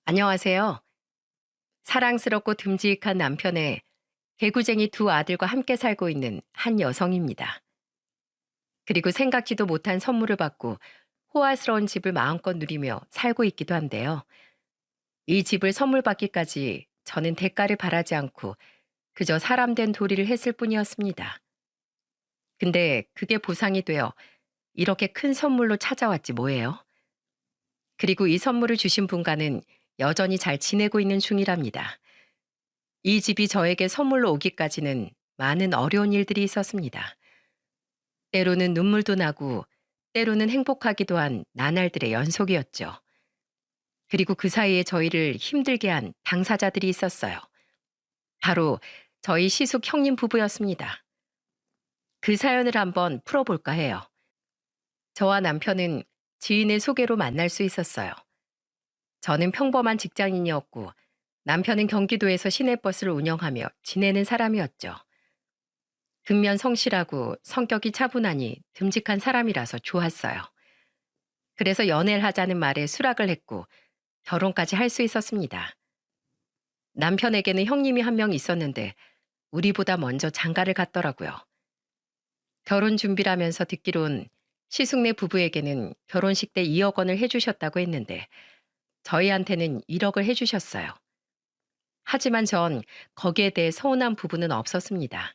안녕하세요. 사랑스럽고 듬직한 남편의 개구쟁이 두 아들과 함께 살고 있는 한 여성입니다. 그리고 생각지도 못한 선물을 받고 호화스러운 집을 마음껏 누리며 살고 있기도 한데요. 이 집을 선물 받기까지 저는 대가를 바라지 않고 그저 사람 된 도리를 했을 뿐이었습니다. 근데 그게 보상이 되어 이렇게 큰 선물로 찾아왔지 뭐예요? 그리고 이 선물을 주신 분과는 여전히 잘 지내고 있는 중이랍니다. 이 집이 저에게 선물로 오기까지는 많은 어려운 일들이 있었습니다. 때로는 눈물도 나고, 때로는 행복하기도 한 나날들의 연속이었죠. 그리고 그 사이에 저희를 힘들게 한 당사자들이 있었어요. 바로 저희 시숙 형님 부부였습니다. 그 사연을 한번 풀어볼까 해요. 저와 남편은 지인의 소개로 만날 수 있었어요. 저는 평범한 직장인이었고, 남편은 경기도에서 시내버스를 운영하며 지내는 사람이었죠. 근면 성실하고 성격이 차분하니 듬직한 사람이라서 좋았어요. 그래서 연애를 하자는 말에 수락을 했고 결혼까지 할 수 있었습니다. 남편에게는 형님이 한 명 있었는데 우리보다 먼저 장가를 갔더라고요. 결혼 준비라면서 듣기론 시숙네 부부에게는 결혼식 때 2억 원을 해주셨다고 했는데 저희한테는 1억을 해주셨어요. 하지만 전 거기에 대해 서운한 부분은 없었습니다.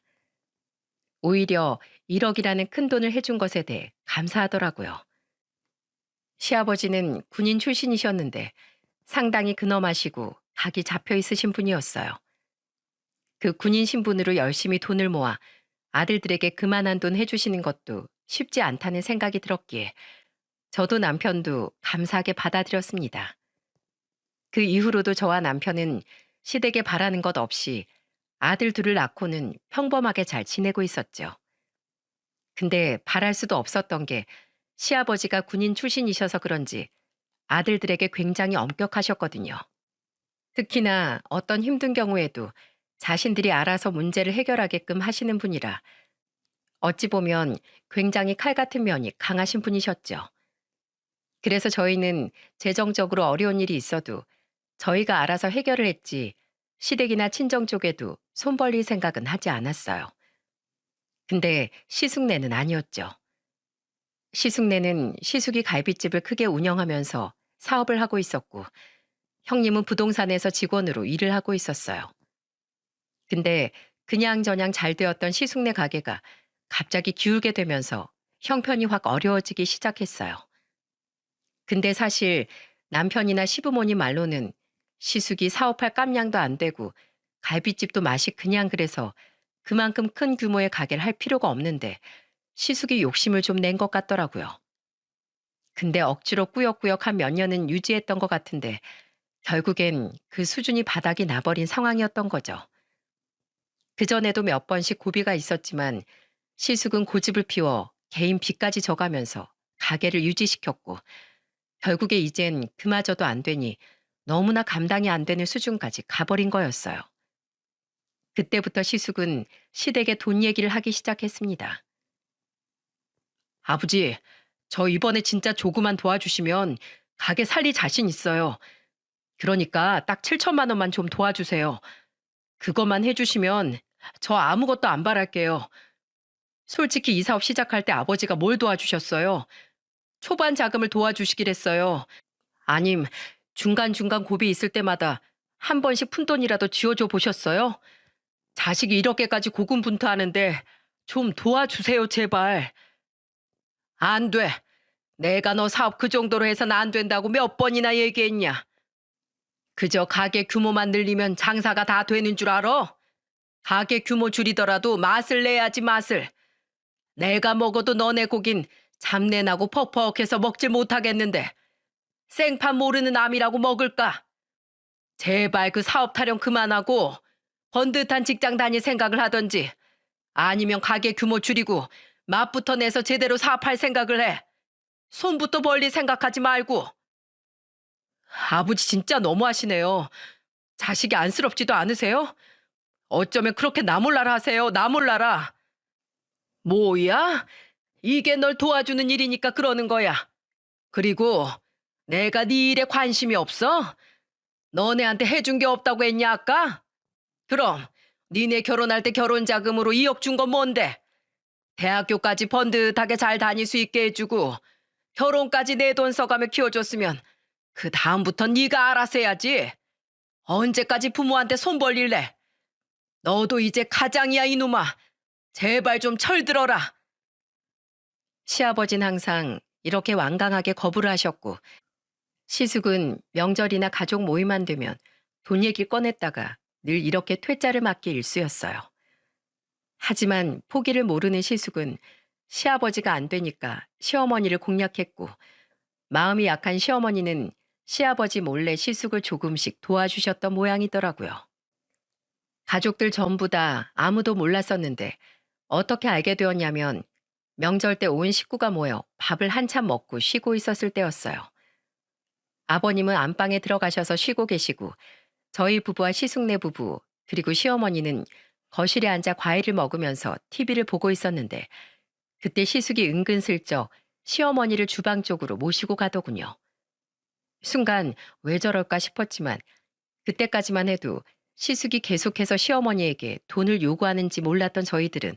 오히려 1억이라는 큰 돈을 해준 것에 대해 감사하더라고요. 시아버지는 군인 출신이셨는데 상당히 근엄하시고 각이 잡혀 있으신 분이었어요. 그 군인 신분으로 열심히 돈을 모아 아들들에게 그만한 돈 해주시는 것도 쉽지 않다는 생각이 들었기에 저도 남편도 감사하게 받아들였습니다. 그 이후로도 저와 남편은 시댁에 바라는 것 없이 아들 둘을 낳고는 평범하게 잘 지내고 있었죠. 근데 바랄 수도 없었던 게 시아버지가 군인 출신이셔서 그런지 아들들에게 굉장히 엄격하셨거든요. 특히나 어떤 힘든 경우에도 자신들이 알아서 문제를 해결하게끔 하시는 분이라 어찌 보면 굉장히 칼 같은 면이 강하신 분이셨죠. 그래서 저희는 재정적으로 어려운 일이 있어도 저희가 알아서 해결을 했지 시댁이나 친정 쪽에도 손 벌릴 생각은 하지 않았어요. 근데 시숙네는 아니었죠. 시숙네는 시숙이 갈빗집을 크게 운영하면서 사업을 하고 있었고 형님은 부동산에서 직원으로 일을 하고 있었어요. 근데 그냥저냥 잘 되었던 시숙네 가게가 갑자기 기울게 되면서 형편이 확 어려워지기 시작했어요. 근데 사실 남편이나 시부모님 말로는 시숙이 사업할 깜냥도 안 되고 갈빗집도 맛이 그냥 그래서 그만큼 큰 규모의 가게를 할 필요가 없는데 시숙이 욕심을 좀 낸 것 같더라고요. 근데 억지로 꾸역꾸역 한 몇 년은 유지했던 것 같은데 결국엔 그 수준이 바닥이 나버린 상황이었던 거죠. 그전에도 몇 번씩 고비가 있었지만 시숙은 고집을 피워 개인 빚까지 져가면서 가게를 유지시켰고 결국에 이젠 그마저도 안 되니 너무나 감당이 안 되는 수준까지 가버린 거였어요. 그때부터 시숙은 시댁에 돈 얘기를 하기 시작했습니다. 아버지, 저 이번에 진짜 조금만 도와주시면 가게 살릴 자신 있어요. 그러니까 딱 7천만 원만 좀 도와주세요. 그것만 해주시면 저 아무것도 안 바랄게요. 솔직히 이 사업 시작할 때 아버지가 뭘 도와주셨어요? 초반 자금을 도와주시길 했어요. 아님 중간중간 고비 있을 때마다 한 번씩 푼돈이라도 쥐어줘 보셨어요? 자식이 이렇게까지 고군분투하는데 좀 도와주세요, 제발. 안 돼. 내가 너 사업 그 정도로 해서는 안 된다고 몇 번이나 얘기했냐? 그저 가게 규모만 늘리면 장사가 다 되는 줄 알아? 가게 규모 줄이더라도 맛을 내야지 맛을. 내가 먹어도 너네 고긴 잡내나고 퍽퍽해서 먹질 못하겠는데 생판 모르는 암이라고 먹을까? 제발 그 사업 타령 그만하고 번듯한 직장 다닐 생각을 하던지 아니면 가게 규모 줄이고 맛부터 내서 제대로 사업할 생각을 해. 손부터 벌릴 생각하지 말고. 아버지 진짜 너무하시네요. 자식이 안쓰럽지도 않으세요? 어쩌면 그렇게 나 몰라라 하세요. 나 몰라라. 뭐야? 이게 널 도와주는 일이니까 그러는 거야. 그리고 내가 네 일에 관심이 없어? 너네한테 해준 게 없다고 했냐 아까? 그럼 니네 결혼할 때 결혼 자금으로 2억 준 건 뭔데? 대학교까지 번듯하게 잘 다닐 수 있게 해주고 결혼까지 내 돈 써가며 키워줬으면 그 다음부턴 네가 알아서 해야지. 언제까지 부모한테 손 벌릴래? 너도 이제 가장이야 이놈아. 제발 좀 철들어라. 시아버진 항상 이렇게 완강하게 거부를 하셨고 시숙은 명절이나 가족 모임만 되면 돈 얘기를 꺼냈다가 늘 이렇게 퇴짜를 맞기 일쑤였어요. 하지만 포기를 모르는 시숙은 시아버지가 안 되니까 시어머니를 공략했고 마음이 약한 시어머니는 시아버지 몰래 시숙을 조금씩 도와주셨던 모양이더라고요. 가족들 전부 다 아무도 몰랐었는데 어떻게 알게 되었냐면 명절 때 온 식구가 모여 밥을 한참 먹고 쉬고 있었을 때였어요. 아버님은 안방에 들어가셔서 쉬고 계시고 저희 부부와 시숙네 부부 그리고 시어머니는 거실에 앉아 과일을 먹으면서 TV를 보고 있었는데 그때 시숙이 은근슬쩍 시어머니를 주방 쪽으로 모시고 가더군요. 순간 왜 저럴까 싶었지만 그때까지만 해도 시숙이 계속해서 시어머니에게 돈을 요구하는지 몰랐던 저희들은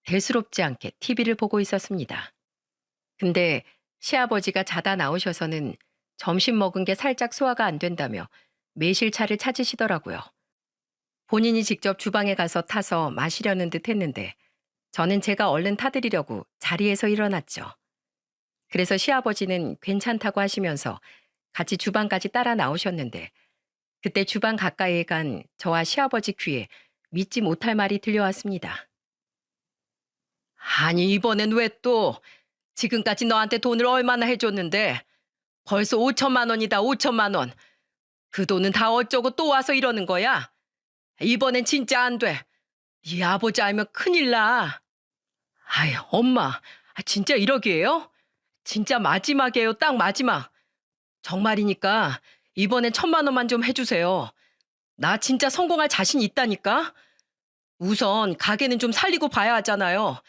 대수롭지 않게 TV를 보고 있었습니다. 근데 시아버지가 자다 나오셔서는 점심 먹은 게 살짝 소화가 안 된다며 매실차를 찾으시더라고요. 본인이 직접 주방에 가서 타서 마시려는 듯 했는데 저는 제가 얼른 타드리려고 자리에서 일어났죠. 그래서 시아버지는 괜찮다고 하시면서 같이 주방까지 따라 나오셨는데 그때 주방 가까이에 간 저와 시아버지 귀에 믿지 못할 말이 들려왔습니다. 아니 이번엔 왜 또? 지금까지 너한테 돈을 얼마나 해줬는데 벌써 5천만 원이다 5천만 원. 그 돈은 다 어쩌고 또 와서 이러는 거야? 이번엔 진짜 안 돼. 네 아버지 알면 큰일 나. 아이 엄마 진짜 이러기에요? 진짜 마지막이에요 딱 마지막. 정말이니까 이번엔 1,000만 원만 좀 해주세요. 나 진짜 성공할 자신 있다니까. 우선 가게는 좀 살리고 봐야 하잖아요.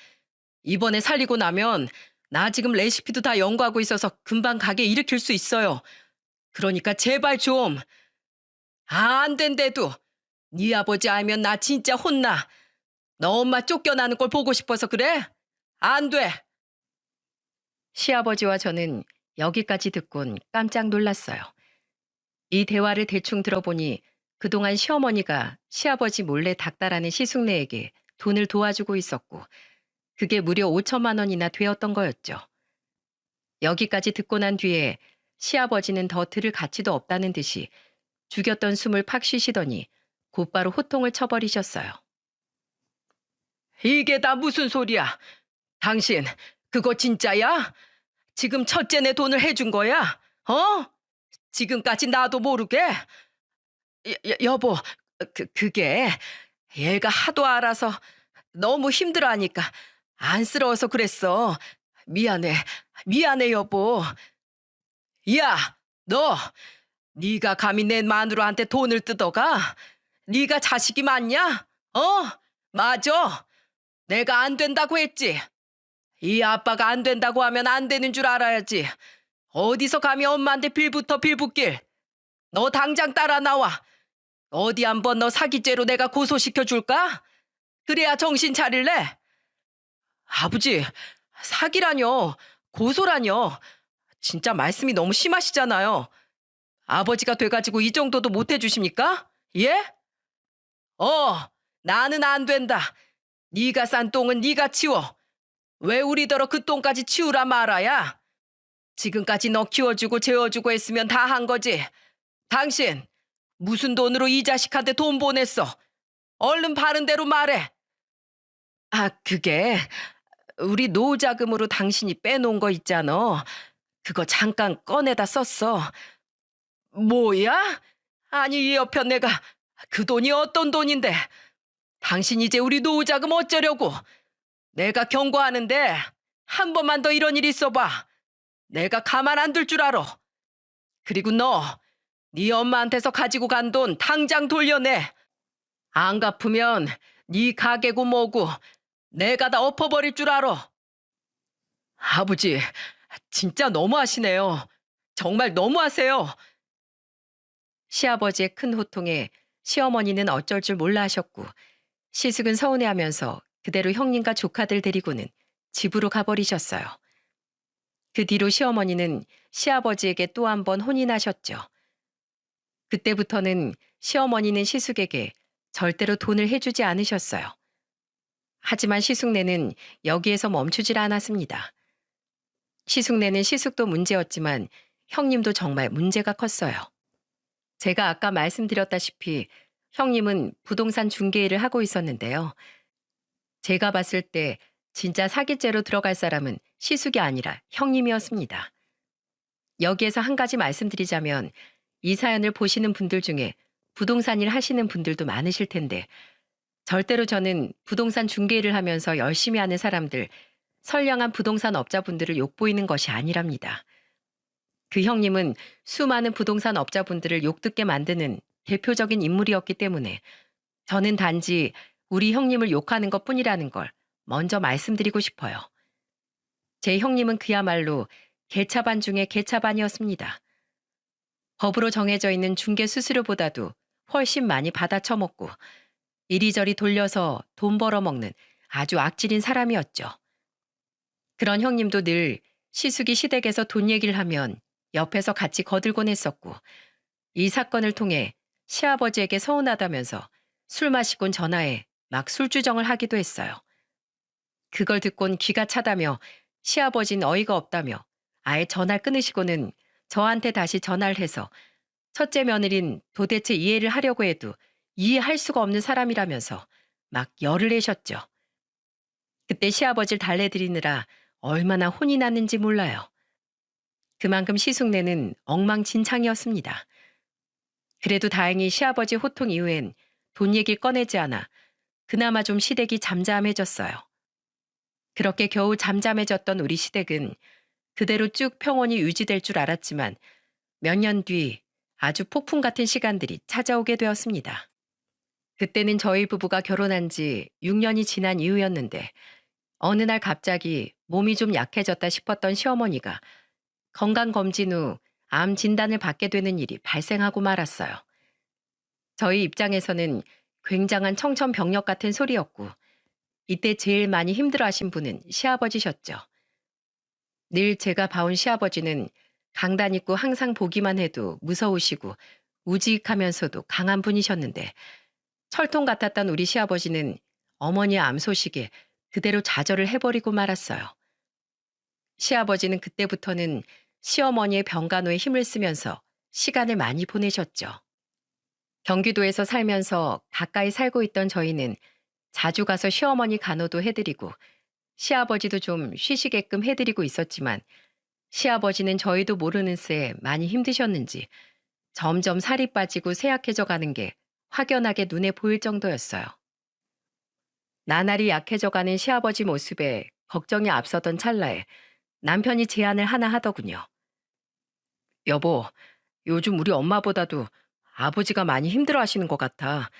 이번에 살리고 나면 나 지금 레시피도 다 연구하고 있어서 금방 가게 일으킬 수 있어요. 그러니까 제발 좀. 안 된대도. 네 아버지 알면 나 진짜 혼나. 너 엄마 쫓겨나는 걸 보고 싶어서 그래? 안 돼. 시아버지와 저는 여기까지 듣곤 깜짝 놀랐어요. 이 대화를 대충 들어보니 그동안 시어머니가 시아버지 몰래 닥달하는 시숙네에게 돈을 도와주고 있었고 그게 무려 5천만 원이나 되었던 거였죠. 여기까지 듣고 난 뒤에 시아버지는 더 들을 가치도 없다는 듯이 죽였던 숨을 팍 쉬시더니 곧바로 호통을 쳐버리셨어요. 이게 다 무슨 소리야? 당신 그거 진짜야? 지금 첫째 내 돈을 해준 거야? 어? 지금까지 나도 모르게? 여보, 그게 얘가 하도 알아서 너무 힘들어하니까 안쓰러워서 그랬어. 미안해, 미안해 여보. 야, 너 네가 감히 내 마누라한테 돈을 뜯어가? 네가 자식이 맞냐? 어? 맞아. 내가 안 된다고 했지. 이 아빠가 안 된다고 하면 안 되는 줄 알아야지. 어디서 감히 엄마한테 빌부터 빌붙길. 너 당장 따라 나와. 어디 한번 너 사기죄로 내가 고소시켜 줄까? 그래야 정신 차릴래? 아버지, 사기라뇨. 고소라뇨. 진짜 말씀이 너무 심하시잖아요. 아버지가 돼가지고 이 정도도 못 해주십니까? 예? 나는 안 된다. 네가 싼 똥은 네가 치워. 왜 우리더러 그 똥까지 치우라 말아야? 지금까지 너 키워주고 재워주고 했으면 다 한 거지. 당신 무슨 돈으로 이 자식한테 돈 보냈어? 얼른 바른 대로 말해. 아, 그게 우리 노후자금으로 당신이 빼놓은 거 있잖아. 그거 잠깐 꺼내다 썼어. 뭐야? 아니 이 여편 내가 그 돈이 어떤 돈인데? 당신 이제 우리 노후자금 어쩌려고? 내가 경고하는데 한 번만 더 이런 일 있어봐. 내가 가만 안 둘 줄 알아. 그리고 너, 네 엄마한테서 가지고 간 돈 당장 돌려내. 안 갚으면 네 가게고 뭐고 내가 다 엎어버릴 줄 알아. 아버지, 진짜 너무하시네요. 정말 너무하세요. 시아버지의 큰 호통에 시어머니는 어쩔 줄 몰라 하셨고 시숙은 서운해하면서 그대로 형님과 조카들 데리고는 집으로 가버리셨어요. 그 뒤로 시어머니는 시아버지에게 또 한 번 혼인하셨죠. 그때부터는 시어머니는 시숙에게 절대로 돈을 해주지 않으셨어요. 하지만 시숙네는 여기에서 멈추질 않았습니다. 시숙네는 시숙도 문제였지만 형님도 정말 문제가 컸어요. 제가 아까 말씀드렸다시피 형님은 부동산 중개 일을 하고 있었는데요. 제가 봤을 때 진짜 사기죄로 들어갈 사람은 시숙이 아니라 형님이었습니다. 여기에서 한 가지 말씀드리자면 이 사연을 보시는 분들 중에 부동산 일 하시는 분들도 많으실 텐데 절대로 저는 부동산 중개 일을 하면서 열심히 하는 사람들, 선량한 부동산 업자분들을 욕보이는 것이 아니랍니다. 그 형님은 수많은 부동산 업자분들을 욕듣게 만드는 대표적인 인물이었기 때문에 저는 단지 우리 형님을 욕하는 것뿐이라는 걸 먼저 말씀드리고 싶어요. 제 형님은 그야말로 개차반 중에 개차반이었습니다. 법으로 정해져 있는 중개 수수료보다도 훨씬 많이 받아 처먹고 이리저리 돌려서 돈 벌어먹는 아주 악질인 사람이었죠. 그런 형님도 늘 시숙이 시댁에서 돈 얘기를 하면 옆에서 같이 거들곤 했었고 이 사건을 통해 시아버지에게 서운하다면서 술 마시곤 전화해 막 술주정을 하기도 했어요. 그걸 듣곤 기가 차다며 시아버진 어이가 없다며 아예 전화를 끊으시고는 저한테 다시 전화를 해서 첫째 며느린 도대체 이해를 하려고 해도 이해할 수가 없는 사람이라면서 막 열을 내셨죠. 그때 시아버지를 달래드리느라 얼마나 혼이 났는지 몰라요. 그만큼 시숙네는 엉망진창이었습니다. 그래도 다행히 시아버지 호통 이후엔 돈 얘기 꺼내지 않아 그나마 좀 시댁이 잠잠해졌어요. 그렇게 겨우 잠잠해졌던 우리 시댁은 그대로 쭉 평온이 유지될 줄 알았지만 몇 년 뒤 아주 폭풍 같은 시간들이 찾아오게 되었습니다. 그때는 저희 부부가 결혼한 지 6년이 지난 이후였는데 어느 날 갑자기 몸이 좀 약해졌다 싶었던 시어머니가 건강검진 후 암 진단을 받게 되는 일이 발생하고 말았어요. 저희 입장에서는 굉장한 청천벽력 같은 소리였고 이때 제일 많이 힘들어하신 분은 시아버지셨죠. 늘 제가 봐온 시아버지는 강단 있고 항상 보기만 해도 무서우시고 우직하면서도 강한 분이셨는데 철통 같았던 우리 시아버지는 어머니의 암 소식에 그대로 좌절을 해버리고 말았어요. 시아버지는 그때부터는 시어머니의 병간호에 힘을 쓰면서 시간을 많이 보내셨죠. 경기도에서 살면서 가까이 살고 있던 저희는 자주 가서 시어머니 간호도 해드리고 시아버지도 좀 쉬시게끔 해드리고 있었지만 시아버지는 저희도 모르는 새 많이 힘드셨는지 점점 살이 빠지고 쇠약해져 가는 게 확연하게 눈에 보일 정도였어요. 나날이 약해져 가는 시아버지 모습에 걱정이 앞서던 찰나에 남편이 제안을 하나 하더군요. 여보, 요즘 우리 엄마보다도 아버지가 많이 힘들어 하시는 것 같아.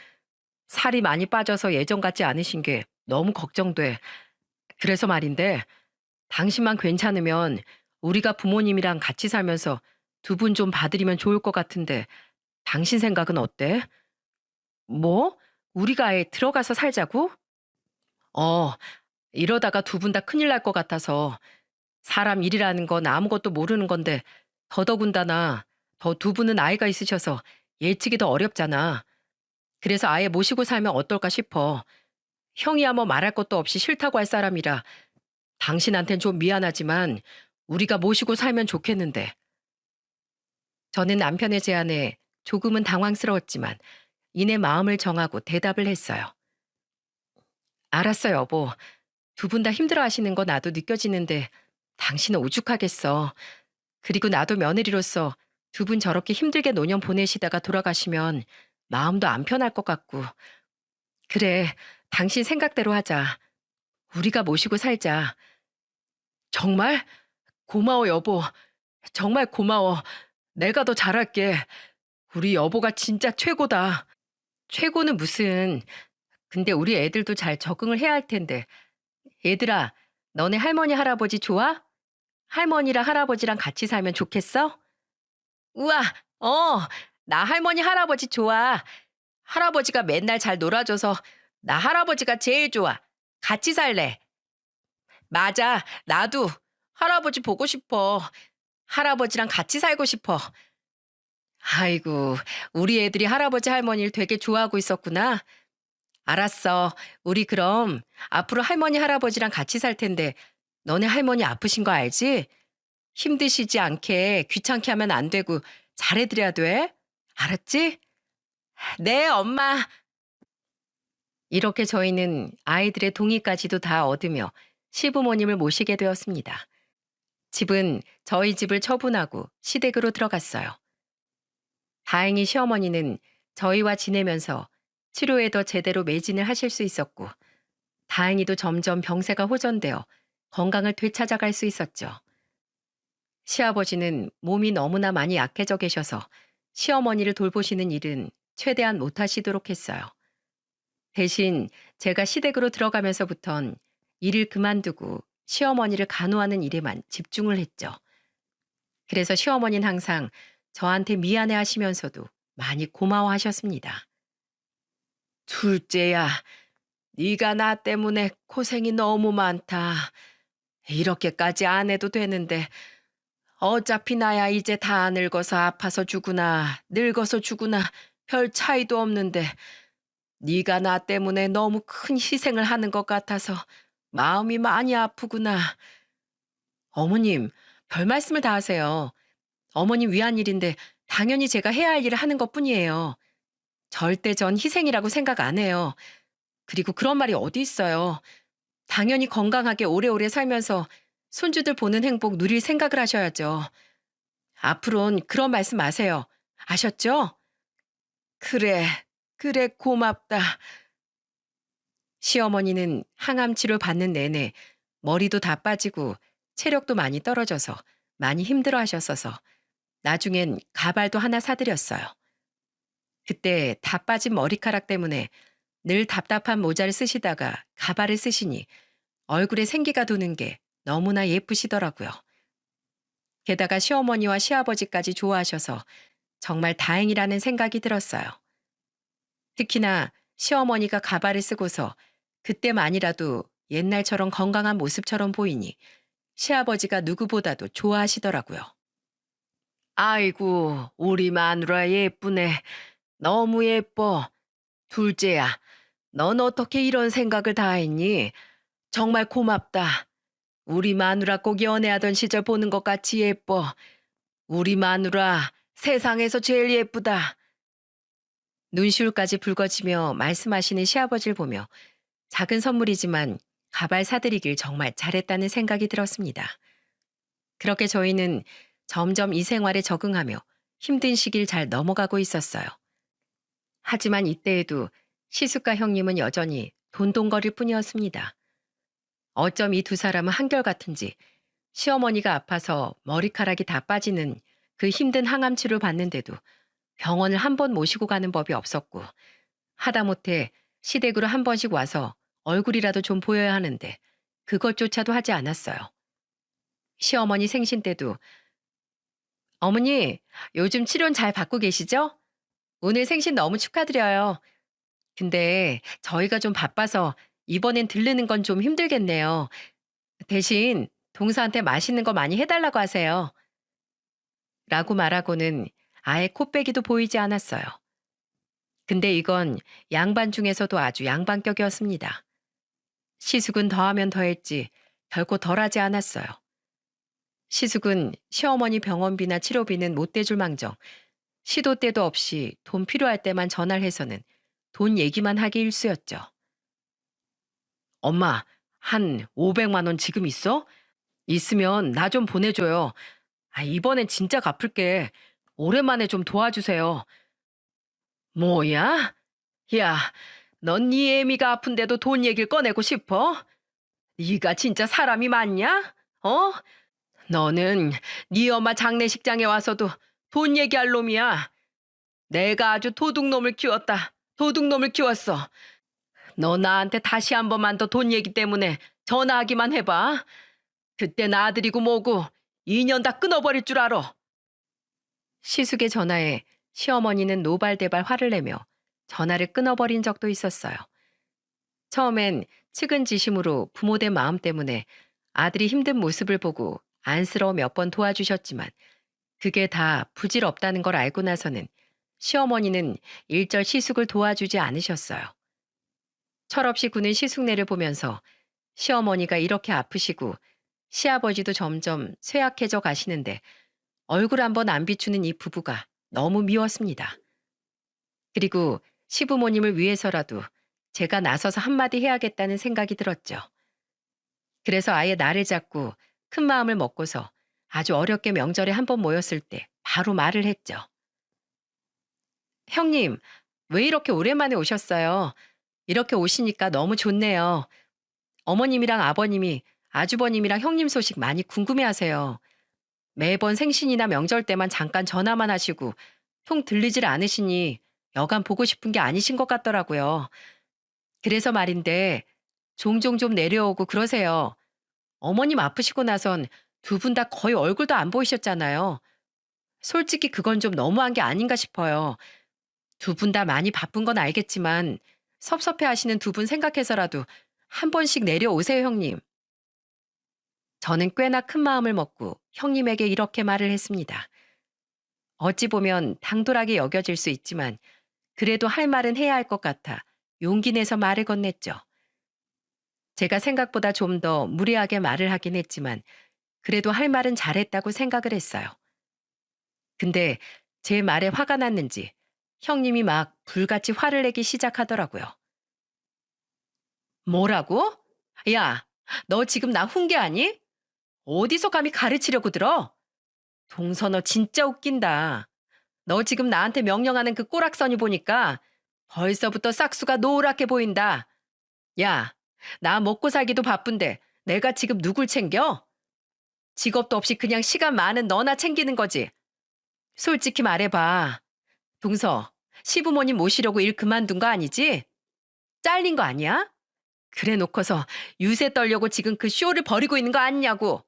살이 많이 빠져서 예전 같지 않으신 게 너무 걱정돼. 그래서 말인데, 당신만 괜찮으면 우리가 부모님이랑 같이 살면서 두 분 좀 봐드리면 좋을 것 같은데, 당신 생각은 어때? 뭐? 우리가 아예 들어가서 살자고? 어, 이러다가 두 분 다 큰일 날 것 같아서 사람 일이라는 건 아무것도 모르는 건데 더더군다나 더 두 분은 아이가 있으셔서 예측이 더 어렵잖아. 그래서 아예 모시고 살면 어떨까 싶어. 형이야 뭐 말할 것도 없이 싫다고 할 사람이라 당신한텐 좀 미안하지만 우리가 모시고 살면 좋겠는데. 저는 남편의 제안에 조금은 당황스러웠지만 이내 마음을 정하고 대답을 했어요. 알았어, 여보. 두 분 다 힘들어 하시는 거 나도 느껴지는데 당신은 오죽하겠어. 그리고 나도 며느리로서 두 분 저렇게 힘들게 노년 보내시다가 돌아가시면 마음도 안 편할 것 같고. 그래, 당신 생각대로 하자. 우리가 모시고 살자. 정말? 고마워, 여보. 정말 고마워. 내가 더 잘할게. 우리 여보가 진짜 최고다. 최고는 무슨. 근데 우리 애들도 잘 적응을 해야 할 텐데. 얘들아, 너네 할머니, 할아버지 좋아? 할머니랑 할아버지랑 같이 살면 좋겠어? 우와, 어, 나 할머니 할아버지 좋아. 할아버지가 맨날 잘 놀아줘서 나 할아버지가 제일 좋아. 같이 살래. 맞아. 나도 할아버지 보고 싶어. 할아버지랑 같이 살고 싶어. 아이고, 우리 애들이 할아버지 할머니를 되게 좋아하고 있었구나. 알았어. 우리 그럼 앞으로 할머니 할아버지랑 같이 살 텐데 너네 할머니 아프신 거 알지? 힘드시지 않게 귀찮게 하면 안 되고 잘해드려야 돼. 알았지? 네, 엄마. 이렇게 저희는 아이들의 동의까지도 다 얻으며 시부모님을 모시게 되었습니다. 집은 저희 집을 처분하고 시댁으로 들어갔어요. 다행히 시어머니는 저희와 지내면서 치료에 더 제대로 매진을 하실 수 있었고, 다행히도 점점 병세가 호전되어 건강을 되찾아갈 수 있었죠. 시아버지는 몸이 너무나 많이 약해져 계셔서 시어머니를 돌보시는 일은 최대한 못하시도록 했어요. 대신 제가 시댁으로 들어가면서부턴 일을 그만두고 시어머니를 간호하는 일에만 집중을 했죠. 그래서 시어머니는 항상 저한테 미안해 하시면서도 많이 고마워하셨습니다. 둘째야, 네가 나 때문에 고생이 너무 많다. 이렇게까지 안 해도 되는데 어차피 나야 이제 다 늙어서 아파서 죽으나 늙어서 죽으나 별 차이도 없는데 네가 나 때문에 너무 큰 희생을 하는 것 같아서 마음이 많이 아프구나. 어머님, 별 말씀을 다 하세요. 어머님 위한 일인데 당연히 제가 해야 할 일을 하는 것뿐이에요. 절대 전 희생이라고 생각 안 해요. 그리고 그런 말이 어디 있어요. 당연히 건강하게 오래오래 살면서 손주들 보는 행복 누릴 생각을 하셔야죠. 앞으론 그런 말씀 마세요. 아셨죠? 그래, 그래, 고맙다. 시어머니는 항암 치료 받는 내내 머리도 다 빠지고 체력도 많이 떨어져서 많이 힘들어 하셨어서 나중엔 가발도 하나 사드렸어요. 그때 다 빠진 머리카락 때문에 늘 답답한 모자를 쓰시다가 가발을 쓰시니 얼굴에 생기가 도는 게 너무나 예쁘시더라고요. 게다가 시어머니와 시아버지까지 좋아하셔서 정말 다행이라는 생각이 들었어요. 특히나 시어머니가 가발을 쓰고서 그때만이라도 옛날처럼 건강한 모습처럼 보이니 시아버지가 누구보다도 좋아하시더라고요. 아이고, 우리 마누라 예쁘네. 너무 예뻐. 둘째야, 넌 어떻게 이런 생각을 다 했니? 정말 고맙다. 우리 마누라 꼭 연애하던 시절 보는 것 같이 예뻐. 우리 마누라 세상에서 제일 예쁘다. 눈시울까지 붉어지며 말씀하시는 시아버지를 보며 작은 선물이지만 가발 사드리길 정말 잘했다는 생각이 들었습니다. 그렇게 저희는 점점 이 생활에 적응하며 힘든 시기를 잘 넘어가고 있었어요. 하지만 이때에도 시숙과 형님은 여전히 돈돈거릴 뿐이었습니다. 어쩜 이 두 사람은 한결같은지 시어머니가 아파서 머리카락이 다 빠지는 그 힘든 항암 치료를 받는데도 병원을 한 번 모시고 가는 법이 없었고, 하다못해 시댁으로 한 번씩 와서 얼굴이라도 좀 보여야 하는데 그것조차도 하지 않았어요. 시어머니 생신 때도 어머니, 요즘 치료는 잘 받고 계시죠? 오늘 생신 너무 축하드려요. 근데 저희가 좀 바빠서 이번엔 들르는 건 좀 힘들겠네요. 대신 동서한테 맛있는 거 많이 해달라고 하세요. 라고 말하고는 아예 코빼기도 보이지 않았어요. 근데 이건 양반 중에서도 아주 양반격이었습니다. 시숙은 더하면 더했지 결코 덜하지 않았어요. 시숙은 시어머니 병원비나 치료비는 못 대줄 망정 시도 때도 없이 돈 필요할 때만 전화를 해서는 돈 얘기만 하기 일쑤였죠. 엄마, 한 500만 원 지금 있어? 있으면 나 좀 보내줘요. 이번엔 진짜 갚을게. 오랜만에 좀 도와주세요. 뭐야? 야, 넌 네 애미가 아픈데도 돈 얘기를 꺼내고 싶어? 네가 진짜 사람이 맞냐? 어? 너는 네 엄마 장례식장에 와서도 돈 얘기할 놈이야. 내가 아주 도둑놈을 키웠다. 도둑놈을 키웠어. 너 나한테 다시 한 번만 더 돈 얘기 때문에 전화하기만 해봐. 그때 나 아들이고 뭐고 인연 다 끊어버릴 줄 알아. 시숙의 전화에 시어머니는 노발대발 화를 내며 전화를 끊어버린 적도 있었어요. 처음엔 측은지심으로 부모된 마음 때문에 아들이 힘든 모습을 보고 안쓰러워 몇 번 도와주셨지만 그게 다 부질없다는 걸 알고 나서는 시어머니는 일절 시숙을 도와주지 않으셨어요. 철없이 구는 시숙네를 보면서 시어머니가 이렇게 아프시고 시아버지도 점점 쇠약해져 가시는데 얼굴 한번 안 비추는 이 부부가 너무 미웠습니다. 그리고 시부모님을 위해서라도 제가 나서서 한마디 해야겠다는 생각이 들었죠. 그래서 아예 나를 잡고 큰 마음을 먹고서 아주 어렵게 명절에 한 번 모였을 때 바로 말을 했죠. 형님, 왜 이렇게 오랜만에 오셨어요? 이렇게 오시니까 너무 좋네요. 어머님이랑 아버님이 아주버님이랑 형님 소식 많이 궁금해 하세요. 매번 생신이나 명절 때만 잠깐 전화만 하시고 통 들리질 않으시니 여간 보고 싶은 게 아니신 것 같더라고요. 그래서 말인데 종종 좀 내려오고 그러세요. 어머님 아프시고 나선 두 분 다 거의 얼굴도 안 보이셨잖아요. 솔직히 그건 좀 너무한 게 아닌가 싶어요. 두 분 다 많이 바쁜 건 알겠지만 섭섭해 하시는 두 분 생각해서라도 한 번씩 내려오세요, 형님. 저는 꽤나 큰 마음을 먹고 형님에게 이렇게 말을 했습니다. 어찌 보면 당돌하게 여겨질 수 있지만 그래도 할 말은 해야 할 것 같아 용기 내서 말을 건넸죠. 제가 생각보다 좀 더 무례하게 말을 하긴 했지만 그래도 할 말은 잘했다고 생각을 했어요. 근데 제 말에 화가 났는지 형님이 막 불같이 화를 내기 시작하더라고요. 뭐라고? 야, 너 지금 나 훈계하니? 어디서 감히 가르치려고 들어? 동서 너 진짜 웃긴다. 너 지금 나한테 명령하는 그 꼬락서니 보니까 벌써부터 싹수가 노랗게 보인다. 야, 나 먹고 살기도 바쁜데 내가 지금 누굴 챙겨? 직업도 없이 그냥 시간 많은 너나 챙기는 거지. 솔직히 말해봐. 동서, 시부모님 모시려고 일 그만둔 거 아니지? 잘린 거 아니야? 그래 놓고서 유세 떨려고 지금 그 쇼를 벌이고 있는 거 아니냐고.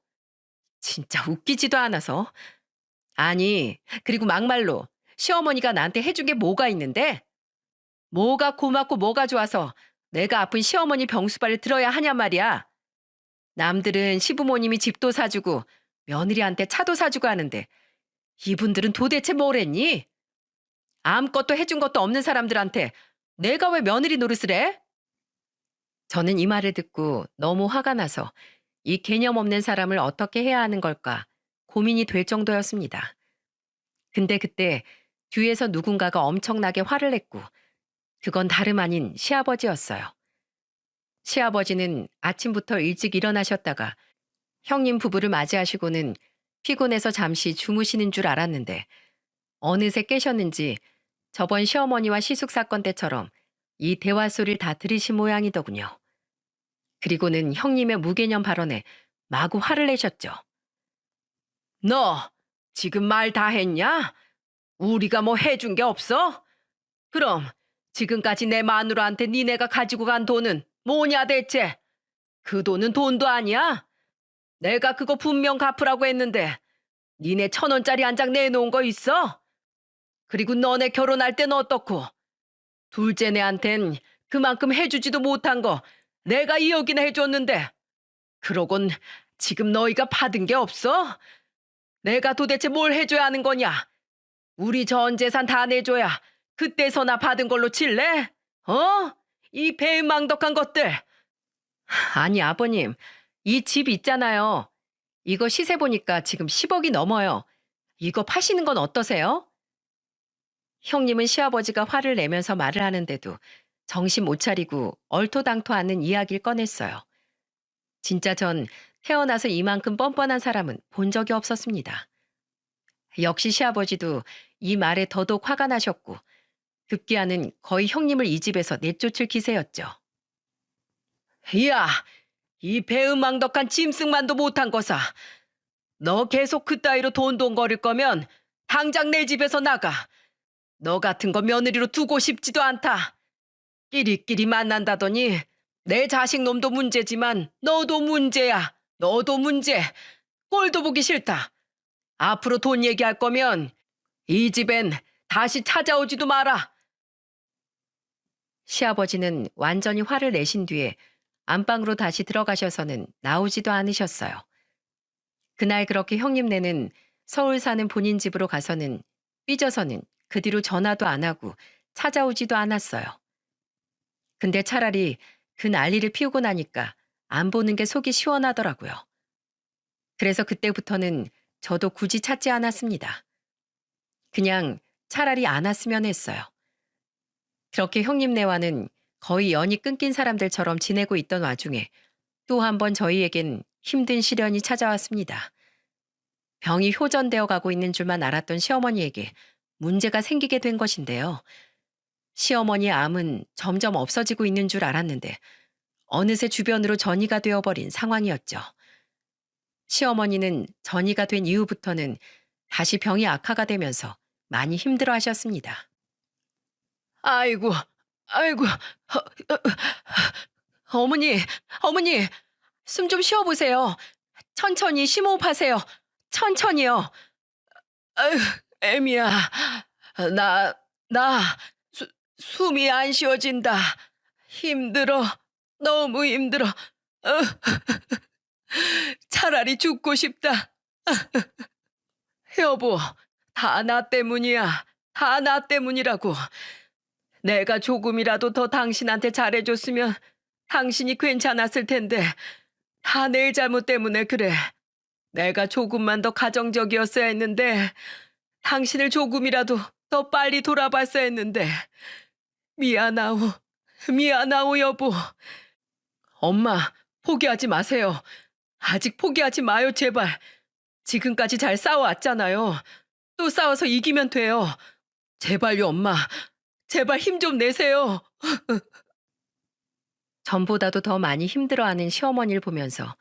진짜 웃기지도 않아서. 아니, 그리고 막말로 시어머니가 나한테 해준 게 뭐가 있는데? 뭐가 고맙고 뭐가 좋아서 내가 아픈 시어머니 병수발을 들어야 하냔 말이야. 남들은 시부모님이 집도 사주고 며느리한테 차도 사주고 하는데 이분들은 도대체 뭘 했니? 아무것도 해준 것도 없는 사람들한테 내가 왜 며느리 노릇을 해? 저는 이 말을 듣고 너무 화가 나서 이 개념 없는 사람을 어떻게 해야 하는 걸까 고민이 될 정도였습니다. 근데 그때 뒤에서 누군가가 엄청나게 화를 냈고 그건 다름 아닌 시아버지였어요. 시아버지는 아침부터 일찍 일어나셨다가 형님 부부를 맞이하시고는 피곤해서 잠시 주무시는 줄 알았는데 어느새 깨셨는지 저번 시어머니와 시숙 사건 때처럼 이 대화 소리를 다 들으신 모양이더군요. 그리고는 형님의 무개념 발언에 마구 화를 내셨죠. 너 지금 말 다 했냐? 우리가 뭐 해준 게 없어? 그럼 지금까지 내 마누라한테 니네가 가지고 간 돈은 뭐냐 대체? 그 돈은 돈도 아니야? 내가 그거 분명 갚으라고 했는데 니네 1,000원짜리 한 장 내놓은 거 있어? 그리고 너네 결혼할 땐 어떻고? 둘째 내한텐 그만큼 해주지도 못한 거 내가 2억이나 해줬는데 그러곤 지금 너희가 받은 게 없어? 내가 도대체 뭘 해줘야 하는 거냐? 우리 전 재산 다 내줘야 그때서나 받은 걸로 칠래? 어? 이 배은망덕한 것들. 아니 아버님, 이 집 있잖아요. 이거 시세 보니까 지금 10억이 넘어요. 이거 파시는 건 어떠세요? 형님은 시아버지가 화를 내면서 말을 하는데도 정신 못 차리고 얼토당토하는 이야기를 꺼냈어요. 진짜 전 태어나서 이만큼 뻔뻔한 사람은 본 적이 없었습니다. 역시 시아버지도 이 말에 더더욱 화가 나셨고 급기야는 거의 형님을 이 집에서 내쫓을 기세였죠. 야, 이 배은망덕한 짐승만도 못한 거사. 너 계속 그따위로 돈돈거릴 거면 당장 내 집에서 나가. 너 같은 거 며느리로 두고 싶지도 않다. 끼리끼리 만난다더니 내 자식 놈도 문제지만 너도 문제야. 너도 문제. 꼴도 보기 싫다. 앞으로 돈 얘기할 거면 이 집엔 다시 찾아오지도 마라. 시아버지는 완전히 화를 내신 뒤에 안방으로 다시 들어가셔서는 나오지도 않으셨어요. 그날 그렇게 형님네는 서울 사는 본인 집으로 가서는 삐져서는 그 뒤로 전화도 안 하고 찾아오지도 않았어요. 근데 차라리 그 난리를 피우고 나니까 안 보는 게 속이 시원하더라고요. 그래서 그때부터는 저도 굳이 찾지 않았습니다. 그냥 차라리 안 왔으면 했어요. 그렇게 형님네와는 거의 연이 끊긴 사람들처럼 지내고 있던 와중에 또 한 번 저희에겐 힘든 시련이 찾아왔습니다. 병이 호전되어 가고 있는 줄만 알았던 시어머니에게 문제가 생기게 된 것인데요. 시어머니의 암은 점점 없어지고 있는 줄 알았는데 어느새 주변으로 전이가 되어버린 상황이었죠. 시어머니는 전이가 된 이후부터는 다시 병이 악화가 되면서 많이 힘들어 하셨습니다. 아이고, 아이고, 어머니, 어머니, 숨 좀 쉬어보세요. 천천히 심호흡하세요. 천천히요. 아유, 애미야, 나, 나, 숨이 안 쉬어진다. 힘들어, 너무 힘들어. 차라리 죽고 싶다. 여보, 다 나 때문이야. 다 나 때문이라고. 내가 조금이라도 더 당신한테 잘해줬으면 당신이 괜찮았을 텐데 다 내 잘못 때문에 그래. 내가 조금만 더 가정적이었어야 했는데 당신을 조금이라도 더 빨리 돌아봤어야 했는데 미안하오. 미안하오 여보. 엄마 포기하지 마세요. 아직 포기하지 마요 제발. 지금까지 잘 싸워왔잖아요. 또 싸워서 이기면 돼요. 제발요 엄마. 제발 힘 좀 내세요. 전보다도 더 많이 힘들어하는 시어머니를 보면서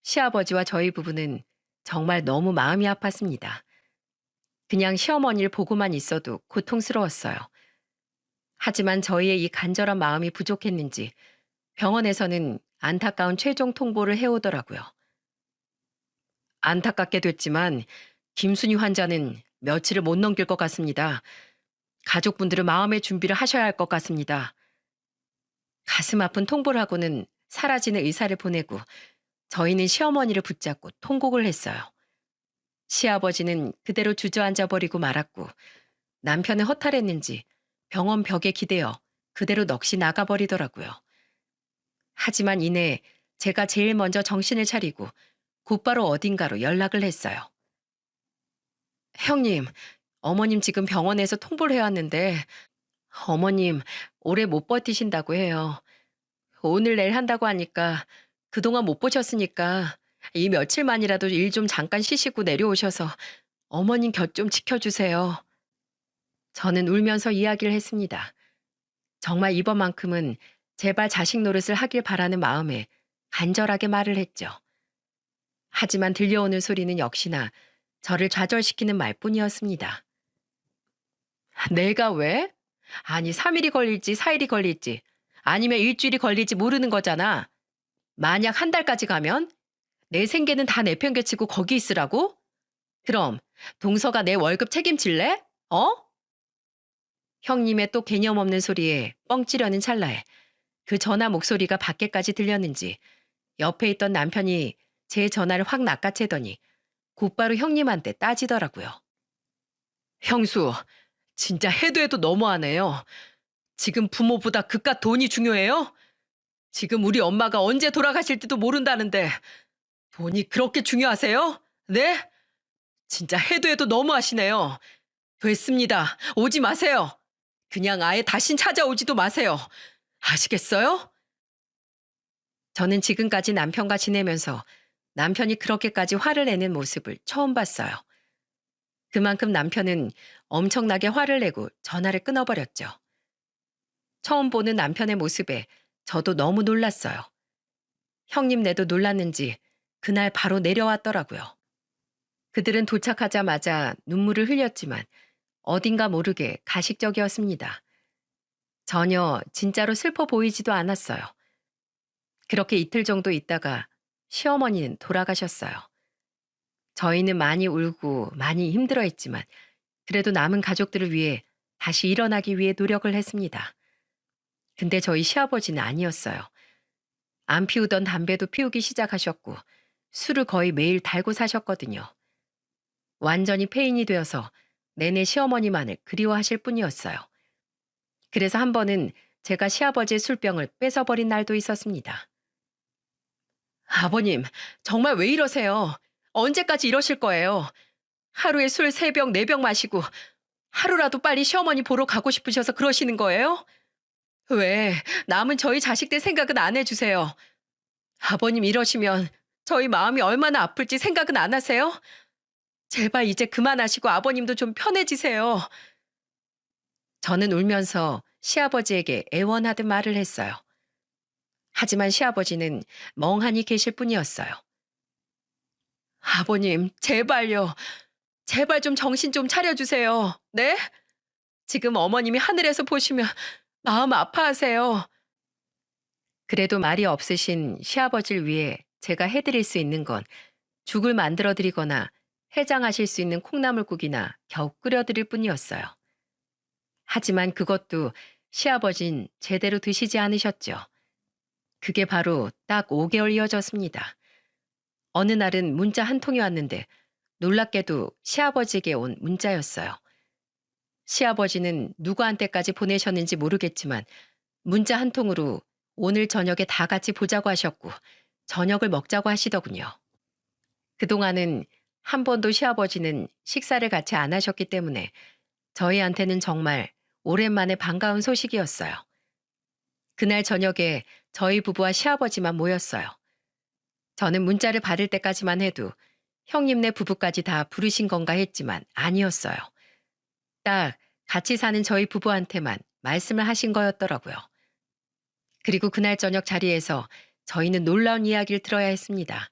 시아버지와 저희 부부는 정말 너무 마음이 아팠습니다. 그냥 시어머니를 보고만 있어도 고통스러웠어요. 하지만 저희의 이 간절한 마음이 부족했는지 병원에서는 안타까운 최종 통보를 해오더라고요. 안타깝게 됐지만 김순희 환자는 며칠을 못 넘길 것 같습니다. 가족분들은 마음의 준비를 하셔야 할 것 같습니다. 가슴 아픈 통보를 하고는 사라지는 의사를 보내고 저희는 시어머니를 붙잡고 통곡을 했어요. 시아버지는 그대로 주저앉아 버리고 말았고 남편은 허탈했는지 병원 벽에 기대어 그대로 넋이 나가버리더라고요. 하지만 이내 제가 제일 먼저 정신을 차리고 곧바로 어딘가로 연락을 했어요. 형님, 어머님 지금 병원에서 통보를 해왔는데 어머님 오래 못 버티신다고 해요. 오늘 내일 한다고 하니까 그동안 못 보셨으니까 이 며칠만이라도 일 좀 잠깐 쉬시고 내려오셔서 어머님 곁 좀 지켜주세요. 저는 울면서 이야기를 했습니다. 정말 이번만큼은 제발 자식 노릇을 하길 바라는 마음에 간절하게 말을 했죠. 하지만 들려오는 소리는 역시나 저를 좌절시키는 말뿐이었습니다. 내가 왜? 아니 3일이 걸릴지 4일이 걸릴지 아니면 일주일이 걸릴지 모르는 거잖아. 만약 한 달까지 가면 내 생계는 다 내팽개치고 거기 있으라고? 그럼 동서가 내 월급 책임질래? 어? 형님의 또 개념 없는 소리에 뻥 찌려는 찰나에 그 전화 목소리가 밖에까지 들렸는지 옆에 있던 남편이 제 전화를 확 낚아채더니 곧바로 형님한테 따지더라고요. 형수, 진짜 해도 해도 너무하네요. 지금 부모보다 그깟 돈이 중요해요? 지금 우리 엄마가 언제 돌아가실지도 모른다는데 돈이 그렇게 중요하세요? 네? 진짜 해도 해도 너무하시네요. 됐습니다. 오지 마세요. 그냥 아예 다신 찾아오지도 마세요. 아시겠어요? 저는 지금까지 남편과 지내면서 남편이 그렇게까지 화를 내는 모습을 처음 봤어요. 그만큼 남편은 엄청나게 화를 내고 전화를 끊어버렸죠. 처음 보는 남편의 모습에 저도 너무 놀랐어요. 형님네도 놀랐는지 그날 바로 내려왔더라고요. 그들은 도착하자마자 눈물을 흘렸지만 어딘가 모르게 가식적이었습니다. 전혀 진짜로 슬퍼 보이지도 않았어요. 그렇게 이틀 정도 있다가 시어머니는 돌아가셨어요. 저희는 많이 울고 많이 힘들어했지만 그래도 남은 가족들을 위해 다시 일어나기 위해 노력을 했습니다. 근데 저희 시아버지는 아니었어요. 안 피우던 담배도 피우기 시작하셨고 술을 거의 매일 달고 사셨거든요. 완전히 폐인이 되어서 내내 시어머니만을 그리워하실 뿐이었어요. 그래서 한 번은 제가 시아버지의 술병을 뺏어버린 날도 있었습니다. 아버님, 정말 왜 이러세요? 언제까지 이러실 거예요? 하루에 술 3병, 4병 마시고 하루라도 빨리 시어머니 보러 가고 싶으셔서 그러시는 거예요? 왜 남은 저희 자식들 생각은 안 해주세요? 아버님 이러시면 저희 마음이 얼마나 아플지 생각은 안 하세요? 제발 이제 그만하시고 아버님도 좀 편해지세요. 저는 울면서 시아버지에게 애원하듯 말을 했어요. 하지만 시아버지는 멍하니 계실 뿐이었어요. 아버님, 제발요. 제발 좀 정신 좀 차려주세요. 네? 지금 어머님이 하늘에서 보시면 마음 아파하세요. 그래도 말이 없으신 시아버지를 위해 제가 해드릴 수 있는 건 죽을 만들어 드리거나 해장하실 수 있는 콩나물국이나 겨우 끓여드릴 뿐이었어요. 하지만 그것도 시아버진 제대로 드시지 않으셨죠. 그게 바로 딱 5개월 이어졌습니다. 어느 날은 문자 한 통이 왔는데 놀랍게도 시아버지에게 온 문자였어요. 시아버지는 누구한테까지 보내셨는지 모르겠지만 문자 한 통으로 오늘 저녁에 다 같이 보자고 하셨고 저녁을 먹자고 하시더군요. 그동안은 한 번도 시아버지는 식사를 같이 안 하셨기 때문에 저희한테는 정말 오랜만에 반가운 소식이었어요. 그날 저녁에 저희 부부와 시아버지만 모였어요. 저는 문자를 받을 때까지만 해도 형님네 부부까지 다 부르신 건가 했지만 아니었어요. 딱 같이 사는 저희 부부한테만 말씀을 하신 거였더라고요. 그리고 그날 저녁 자리에서 저희는 놀라운 이야기를 들어야 했습니다.